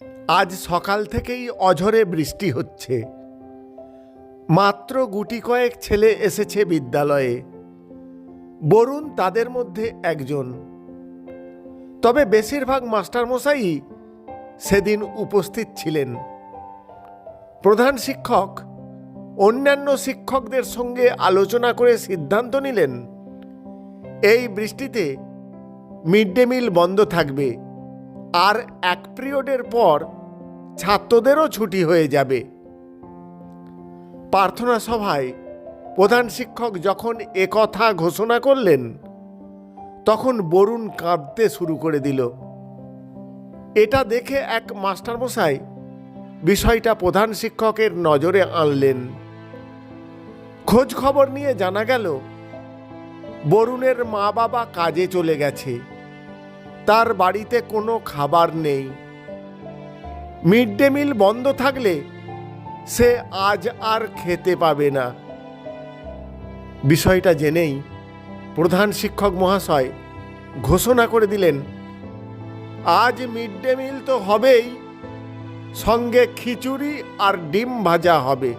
আজ সকাল থেকেই অঝরে বৃষ্টি হচ্ছে। মাত্র গুটি কয়েক ছেলে এসেছে বিদ্যালয়ে। বরুণ তাদের মধ্যে একজন। তবে বেশিরভাগ মাস্টারমশাই সেদিন উপস্থিত ছিলেন। প্রধান শিক্ষক অন্যান্য শিক্ষকদের সঙ্গে আলোচনা করে সিদ্ধান্ত নিলেন, এই বৃষ্টিতে মিড ডে মিল বন্ধ থাকবে, আর এক পিরিয়ডের পর ছাত্রদেরও ছুটি হয়ে যাবে। প্রার্থনা সভায় প্রধান শিক্ষক যখন একথা ঘোষণা করলেন, তখন বরুণ কাঁদতে শুরু করে দিল। এটা দেখে এক মাস্টারমশাই বিষয়টা প্রধান শিক্ষকের নজরে আনলেন। খোঁজ খবর নিয়ে জানা গেল, বরুণের মা বাবা কাজে চলে গেছে, তার বাড়িতে কোনো খাবার নেই। মিড ডে মিল বন্ধ থাকলে সে আজ আর খেতে পাবে না। বিষয়টা জেনেই প্রধান শিক্ষক মহাশয় ঘোষণা করে দিলেন, আজ মিড ডে মিল তো হবেই, সঙ্গে খিচুড়ি আর ডিম ভাজা হবে।